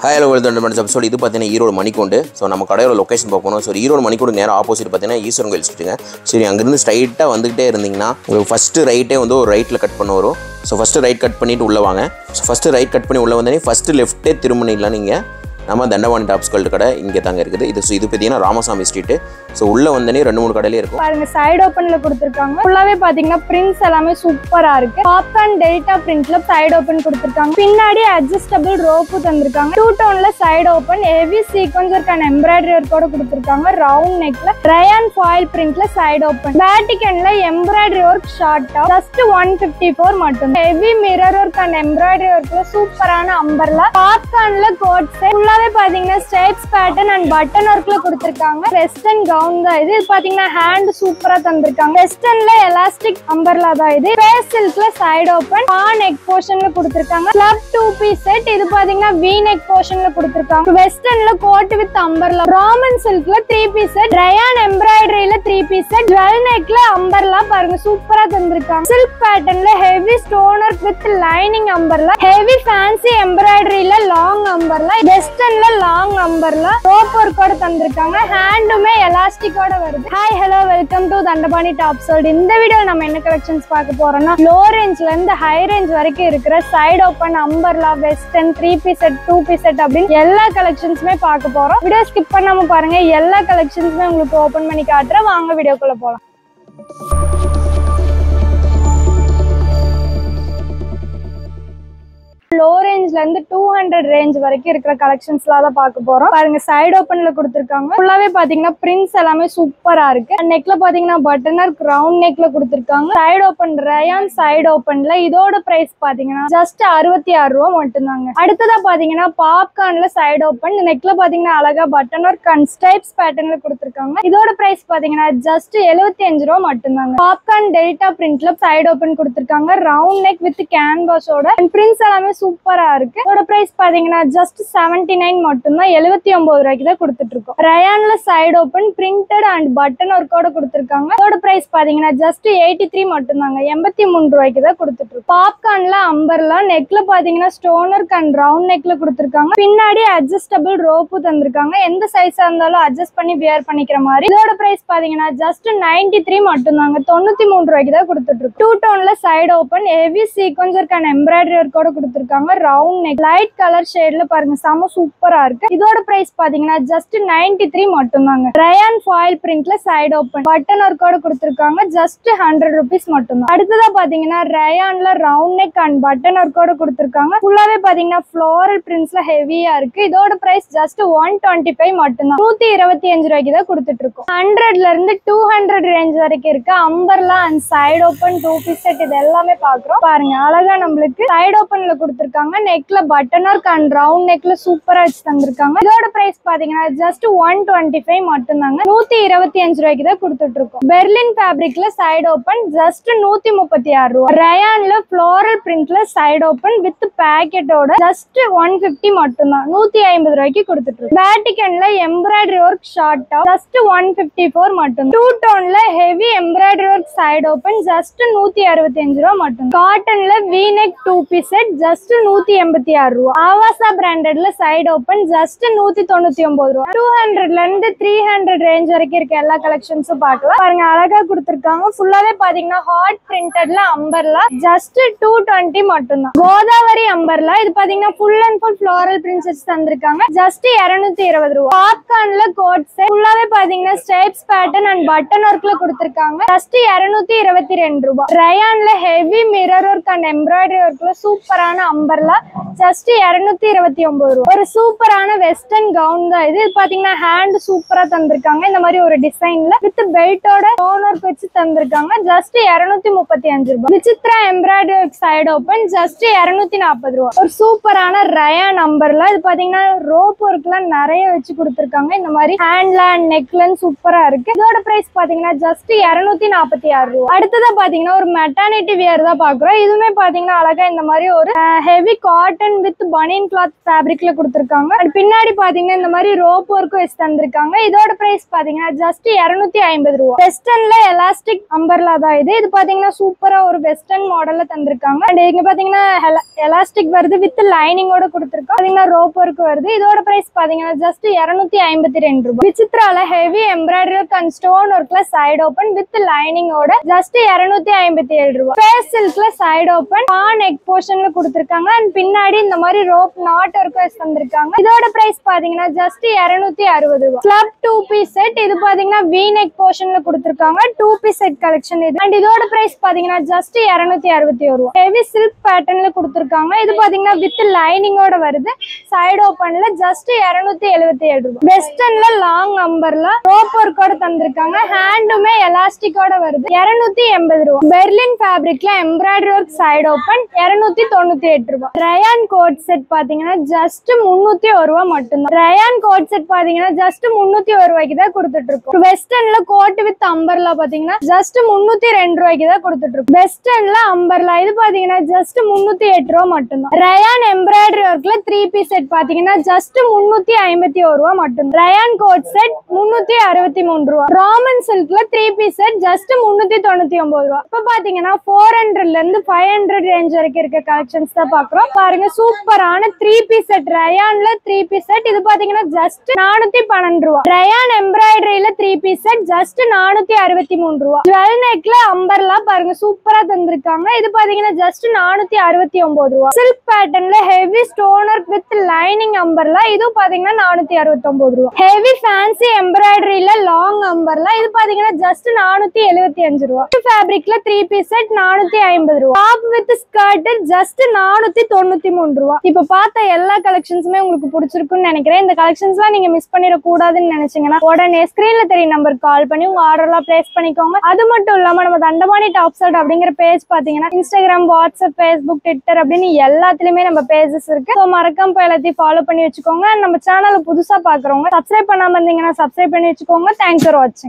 Hi, hello, welcome to the episode. This is Erode Manikondu. So, நம்ம கடையோட location பார்க்கணும். So, Erode மணிக்கொண்டு நேரா opposite பார்த்தீங்கன்னா ஈஸ்வரன் கோயில் ஸ்ட்ரீட்ங்க. சரி, அங்க இருந்து ஸ்ட்ரைட்டா வந்துட்டே இருந்தீங்கன்னா உங்களுக்கு ஃபர்ஸ்ட் ரைட்டே வந்து ஒரு ரைட்ல கட் பண்ண வரும். So, ஃபர்ஸ்ட் ரைட் கட் பண்ணிட்டு உள்ள வாங்க. So, ஃபர்ஸ்ட் ரைட் கட் பண்ணி உள்ள வந்தனே ஃபர்ஸ்ட் லெஃப்ட்டே திரும்பினீங்களா நீங்க நம்ம தண்டவாணி டாப்ஸ் கல்ட் கடை இங்கே தாங்க இருக்குது. இது பார்த்தீங்கன்னா ராமசாமி ஸ்ட்ரீட். ஸோ உள்ள வந்தனே 2-3 கடையிலே இருக்கும். பாருங்க சைடு ஓப்பன்ல கொடுத்துருக்காங்க. ஃபுல்லாவே பாத்தீங்கன்னா பிரிண்ட்ஸ் எல்லாமே சூப்பரா இருக்கு. பாப்கார்ன் டெல்டா பிரிண்ட்ல சைடு ஓப்பன் கொடுத்துருக்காங்க. பின்னாடி அட்ஜஸ்டபிள் ரோப்பு தந்திருக்காங்க. 2 டோன்ல சைடு ஓப்பன் ஹெவி சீக்வென்ஸ் இருக்கான எம்ப்ராய்டரி ஒர்க்கோட கொடுத்துருக்காங்க. ரவுண்ட் நெக்ல ரயான் ஃபாயில் பிரிண்ட்ல சைடு ஓப்பன். வேட்டிகன்ல embroidery work short top just 154 மட்டும். ஹெவி மிரர் ஒர்க்கான எம்ப்ராய்டரி ஒர்க்ல சூப்பரான அம்பர்லா. பாப்கார்ன்ல கோட் செட் ஃபுல்லாவே பாத்தீங்கன்னா ஸ்ட்ரைப்ஸ் பேட்டர்ன் அண்ட் பட்டன் ஒர்க்ல கொடுத்துருக்காங்க. வெஸ்டர்ன் கவுன் தான் இது. பாத்தீங்கன்னா ஹேண்ட் சூப்பரா தந்திருக்காங்க. வெஸ்டர்ன்ல எலாஸ்டிக் அம்பர்லா தான் இது. ஃபேஸ் சில்க்ல சைடு ஓப்பன் பா நெக் போர்ஷன்ல கொடுத்துருக்காங்க. Slub 2 piece set. இது பாத்தீங்கன்னா வி நெக் போர்ஷன்ல கொடுத்துருக்காங்க. வெஸ்டர்ன்ல கோட் வித் அம்பர்லா. ராமன் சில்க்ல 3 பீஸ் செட். ரயான் எம்ப்ராய்டரியில 3 பீஸ் செட். ஜுவல் நெக்ல அம்பர்லா பாருங்க சூப்பரா தந்திருக்காங்க. சில்க் பேட்டர்ன்ல heavy stone work with lining umbrella. Heavy fancy எம்ப்ராய்டரியில லாங் அம்பர்லா. வெஸ்டர்ன்ல லாங் அம்பர்லா ரோப் ஒர்க்கோட தந்திருக்காங்க. ஹேண்டுமே எலாஸ்டிக்கோட வருது. Hi hello welcome to Dhandapani top sold. இந்த வீடியோ நம்ம என்ன கலெக்ஷன்ஸ் பார்க்க போறோம்னா லோ ரேஞ்ச்ல இருந்து ஹை ரேஞ்ச் வரைக்கும் இருக்கிற side open umbrella western 3 piece set 2 piece set அப்படின்னு எல்லா கலெக்ஷன்ஸுமே பார்க்க போறோம். வீடியோ ஸ்கிப் பண்ணாம பாருங்க. எல்லா கலெக்ஷன்ஸுமே உங்களுக்கு ஓபன் பண்ணி காட்டுறேன். வாங்க வீடியோக்குள்ள போலாம். லோ ரேஞ்ச்ல இருந்து 200 ரேஞ்ச் வரைக்கும் இருக்கிற கலெக்ஷன்ஸ்லாம் தான் பார்க்க போறோம். பாருங்க சைடு ஓப்பன்ல கொடுத்துருக்காங்க. ஃபுல்லாவே பாத்தீங்கன்னா பிரிண்ட்ஸ் எல்லாமே சூப்பரா இருக்கு. நெக்ல பாத்தீங்கன்னா பட்டனர் ரவுண்ட் நெக்ல கொடுத்துருக்காங்க. சைடு ஓப்பன் ரயான் சைடு ஓப்பன்ல இதோட பிரைஸ் பாத்தீங்கன்னா ஜஸ்ட் 66 ரூபா மட்டும்தாங்க. அடுத்ததா பாத்தீங்கன்னா பாப்கார்ன்ல சைடு ஓப்பன் நெக்ல பாத்தீங்கன்னா அழகா பட்டனர் ஸ்ட்ரைப்ஸ் பேட்டர்ன்ல கொடுத்துருக்காங்க. இதோட பிரைஸ் பாத்தீங்கன்னா ஜஸ்ட் 75 ரூபா மட்டும்தாங்க. பாப்கார்ன் டெல்டா பிரிண்ட்ல சைடு ஓப்பன் கொடுத்துருக்காங்க. ரவுண்ட் நெக் வித் கேன்வாஸோட பிரிண்ட்ஸ் எல்லாமே சூப்பரா இருக்கு. இதோட பிரைஸ் பாத்தீங்கன்னா ஜஸ்ட் 79 மட்டும்தான். 79 ரூபாய்க்கு தான் கொடுத்துட்டு இருக்கோம். ரயான்ல side open printed and button ஒர்க்கோட கொடுத்துருக்காங்க. இதோட பிரைஸ் பாத்தீங்கன்னா ஜஸ்ட் 83 மட்டும்தாங்க. 83 ரூபாய்க்கு தான் கொடுத்துட்டு இருக்கோம். பாப்கார்ன்ல அம்பர்லா நெக்ல பாத்தீங்கன்னா ஸ்டோன் ஒர்க் அண்ட் ரவுண்ட் நெக்ல கொடுத்துருக்காங்க. பின்னாடி அட்ஜஸ்டபிள் ரோப்பு தந்திருக்காங்க. எந்த சைஸா இருந்தாலும் அட்ஜஸ்ட் பண்ணி வியர் பண்ணிக்கிற மாதிரி. இதோட பிரைஸ் பாத்தீங்கன்னா ஜஸ்ட் 93 மட்டும்தாங்க. 93 ரூபாய்க்கு தான் கொடுத்துட்டு இருக்கோம். 2 டோன்ல சைடு ஓப்பன் ஹெவி சீக்வென்ஸ் இருக்கான எம்ப்ராய்டரி ஒர்க்கோட கொடுத்துருக்காங்க. ரவுண்ட் நெக் லைட் கலர் ஷேட்ல பாருங்க செம சூப்பரா இருக்கு. இதோட பிரைஸ் பாத்தீங்கன்னா ஜஸ்ட் 93 மட்டும்தாங்க. ரயான் ஃபாயில் பிரிண்ட்ல சைடு ஓப்பன் பட்டன் ஒர்க்கோட கொடுத்துருக்காங்க. ஜஸ்ட் 100 rupees மட்டும்தான். அடுத்ததா பாத்தீங்கன்னா ரயான்ல ரவுண்ட் நெக் அண்ட் பட்டன் ஒர்க்கோட கொடுத்துருக்காங்க. ஃபுல்லாவே பாத்தீங்கன்னா ஃப்ளோரல் பிரிண்ட்ஸ்ல ஹெவியா இருக்கு. இதோட பிரைஸ் ஜஸ்ட் 125 மட்டும்தான். 125 ரூபாய்க்கு தான் கொடுத்துட்டு இருக்கோம். 100ல இருந்து 200 ரேஞ்ச் வரைக்கும் இருக்கு. Umbrella and side open 2 piece set இது எல்லாமே பாக்குறோம். பாருங்க அழகா நம்மளுக்கு சைடு ஓப்பன்ல கொடுத்துருக்காங்க. நெக்ல பட்டன் ஒர்க் அண்ட் ரவுண்ட் நெக்ல சூப்பரா வச்சு தந்திருக்காங்க. இதோட பிரைஸ் பாத்தீங்கன்னா ஜஸ்ட் 125 மட்டும்தாங்க. 125 ரூபாய்க்கு தான் கொடுத்துட்டு இருக்கோம். பெர்லின் ஃபேப்ரிக்ல சைடு ஓப்பன் ஜஸ்ட் 136 ரூபாய். ரயான்ல ஃப்ளோரல் பிரிண்ட்ல சைடு ஓப்பன் வித் பேக்கெட்டோட ஜஸ்ட் 150 மட்டும்தான். 150 ரூபாய்க்கு கொடுத்துட்டு இருக்கோம். வேட்டிகன்ல embroidery work short top just 154 மட்டும். 2 டோன்ல heavy embroidery work side open just 165 ரூபாய் மட்டும். காட்டன்ல V neck 2 piece set just 186 ரூபாய். ஆவாசா பிராண்டட்ல சைடு ஓப்பன் ஜஸ்ட் 199 ரூபாய். 200ல இருந்து 300 ரேஞ்ச் வரைக்கும் இருக்க எல்லா கலெக்ஷன்ஸும் பார்க்கலாம். பாருங்க அழகா கொடுத்துருக்காங்க. ஃபுல்லாவே பாத்தீங்கன்னா ஹாட் பிரிண்டட்ல அம்பர்லா ஜஸ்ட் 220 மட்டும்தான். கோதாவரி அம்பர்லா இது பாத்தீங்கன்னா full and full floral prints தந்திருக்காங்க. ஜஸ்ட் 220 ரூபாய். பாப்கார்ன்ல கோட் செட் ஃபுல்லாவே பாத்தீங்கன்னா ஸ்ட்ரைப்ஸ் பேட்டர்ன் அண்ட் பட்டன் ஒர்க்ல கொடுத்துருக்காங்க. ஜஸ்ட் 222 ரூபாய். ரயான்ல heavy mirror work and embroidery ஒர்க்ல சூப்பரான அம்பர்லா ஜஸ்ட் 229 ரூபாய். ஒரு சூப்பரான வெஸ்டர்ன் கவுன் தான் இது. பாத்தீங்கன்னா ஹேண்ட் சூப்பரா தந்திருக்காங்க. இந்த மாதிரி ஒரு டிசைன்ல வித் பெல்ட்டோட ஸ்டோன் ஒர்க் வச்சு தந்திருக்காங்க. ஜஸ்ட் 235 ரூபாய். Vichitra embroidery work side open just 240 ரூபாய். ஒரு சூப்பரான ரயான் அம்பர்லா இது பாத்தீங்கன்னா ரோப் ஒர்க்லாம் நிறைய வச்சு கொடுத்துருக்காங்க. இந்த மாதிரி ஹேண்ட்ல அண்ட் நெக்ல சூப்பரா இருக்கு. இதோட பிரைஸ் பாத்தீங்கன்னா ஜஸ்ட் 246 ரூபாய். அடுத்ததா பாத்தீங்கன்னா ஒரு மெட்டர்னிட்டி வியர் தான் பாக்குறோம். இதுவுமே பாத்தீங்கன்னா அழகா இந்த மாதிரி ஒரு ஹெவி காட்டன் வித் பனியன் கிளாத் ஃபேப்ரிக்ல கொடுத்துருக்காங்க. அண்ட் பின்னாடி பாத்தீங்கன்னா இந்த மாதிரி ரோப் ஒர்க்கும் வச்சு தந்திருக்காங்க. இதோட பிரைஸ் பாத்தீங்கன்னா ஜஸ்ட் 250 ரூபா. வெஸ்டர்ன்ல எலாஸ்டிக் அம்பர்லா தான் இது. இது பாத்தீங்கன்னா சூப்பரா ஒரு வெஸ்டர்ன் மாடல்ல தந்திருக்காங்க. அண்ட் இங்க பாத்தீங்கன்னா எலாஸ்டிக் வருது வித் லைனிங்கோட கொடுத்துருக்கோம். பாத்தீங்கன்னா ரோப் ஒர்க் வருது. இதோட பிரைஸ் பாத்தீங்கன்னா ஜஸ்ட் 252 ரூபாய். விசித்ரால ஹெவி எம்ப்ராய்டரி அண்ட் ஸ்டோன் ஒர்க்ல சைடு ஓபன் வித் லைனிங்கோட ஜஸ்ட் 257 ரூபாய். ஃபேஸ் சில்க்ல சைடு ஓபன் நெக் போர்ஷன்ல கொடுத்திருக்காங்க. அண்ட் பின்னாடி இந்த மாதிரி ரோப் நாட் ஒர்க் வச்சு தந்திருக்காங்க. இதோட பிரைஸ் பாத்தீங்கன்னா ஜஸ்ட் 260 ரூபாய். Slub 2 piece set. இது பாத்தீங்கன்னா வி நெக் போர்ஷன்ல கொடுத்திருக்காங்க. 2 பீஸ் செட் கலெக்ஷன் இது. அண்ட் இதோட பிரைஸ் பாத்தீங்கன்னா ஜஸ்ட் 261 ரூபாய். ஹெவி சில்க் பேட்டர்ன்ல கொடுத்திருக்காங்க. இது பாத்தீங்கன்னா வித் லைனிங்கோட வருது. சைடு ஓபன்ல ஜஸ்ட் 277 ரூபாய். வெஸ்டர்ன்ல லாங் அம்பர்ல ரோப் ஒர்க்கோட தந்திருக்காங்க. ஹேண்டுமே எலாஸ்டிக்கோட வருது. 280 ரூபாய். பெர்லின் ஃபேப்ரிக்ல எம்ப்ராய்டரி ஒர்க் சைடு ஓபன் 298 ரூபாய். ரயான் கோட் செட் பாத்தீங்கன்னா ஜஸ்ட் 301 ரூபாய் மட்டும்தான். ரயான் கோட் செட் பாத்தீங்கன்னா ஜஸ்ட் 301 ரூபாய்க்கு தான் கொடுத்துட்டு இருக்கோம். வெஸ்டர்ன்ல கோட் வித் அம்பர்லா பாத்தீங்கன்னா ஜஸ்ட் 302 ரூபாய்க்கு தான் கொடுத்துட்டு இருக்கோம். வெஸ்டர்ன்ல அம்பர்லா இது பாத்தீங்கன்னா ஜஸ்ட் 308 ரூபாய் மட்டும்தான். ரயான் எம்ப்ராய்டரி ஒர்க்ல 3 பீஸ் செட் பாத்தீங்கன்னா ஜஸ்ட் 351 ரூபாய் மட்டும். ரயான் கோட் செட் 363 ரூபாய். ராமன் சில்க்ல 3 பீஸ் செட் ஜஸ்ட் 399 ரூபாய். இப்ப பாத்தீங்கன்னா 400ல இருந்து 500 ரேஞ்ச் வரைக்கும் இருக்க கலெக்ஷன்ஸ் தான் பாக்குறோம். பாருங்க சூப்பரான 3 பீஸ் செட். ரயான்ல 3 பீஸ் செட். இது பாத்தீங்கன்னா ஜஸ்ட் 412 ரூபாய். ரயான் எம்ப்ராய்டரியில 3 பீஸ் செட் ஜஸ்ட் 463 ரூபாய். ஜுவல் நெக்ல அம்பர்லா பாருங்க சூப்பரா தந்திருக்காங்க. இது பாத்தீங்கன்னா ஜஸ்ட் 469 ரூபாய். சில்க் பேட்டர்ன்ல heavy stone work with lining umbrella இது பாத்தீங்கன்னா 469 ரூபாய். ஹெவி ஃபேன்சி எம்ப்ராய்டரியில லாங் அம்பர்லா இது பாத்தீங்கன்னா ஜஸ்ட் 475 ரூபாய். ஃபேப்ரிக்ல 3 பீஸ் செட் 450 ரூபாய். டாப் வித் ஸ்கர்ட் ஜஸ்ட் 493 ரூபாய். இப்ப பார்த்த எல்லா கலெக்ஷன்ஸுமே உங்களுக்கு பிடிச்சிருக்குன்னு நினைக்கிறேன். இந்த கலெக்ஷன்ஸ்லாம் நீங்க மிஸ் பண்ணிட கூடாதுன்னு நினைச்சீங்கன்னா உடனே ஸ்கிரீன்ல தெரிய நம்பருக்கு கால் பண்ணி உங்க ஆர்டர்லாம் பிளேஸ் பண்ணிக்கோங்க. அது மட்டும் இல்லாம நம்ம தண்டபாணி டாப் செட் அப்படிங்கிற பேஜ் பாத்தீங்கன்னா இன்ஸ்டாகிராம், வாட்ஸ்அப், ஃபேஸ்புக், ட்விட்டர் அப்படின்னு எல்லாத்துலயுமே நம்ம பேஜஸ் இருக்கு. ஸோ மறக்காம போய் எல்லாத்தையும் ஃபாலோ பண்ணி வச்சுக்கோங்க. நம்ம சேனலை புதுசா பாக்குறவங்க சப்ஸ்கிரைப் பண்ணாம இருந்தீங்கன்னா சப்ஸ்கிரைப் பண்ணி வச்சுக்கோங்க. தேங்க்ஸ் ஃபார் வாட்சிங்.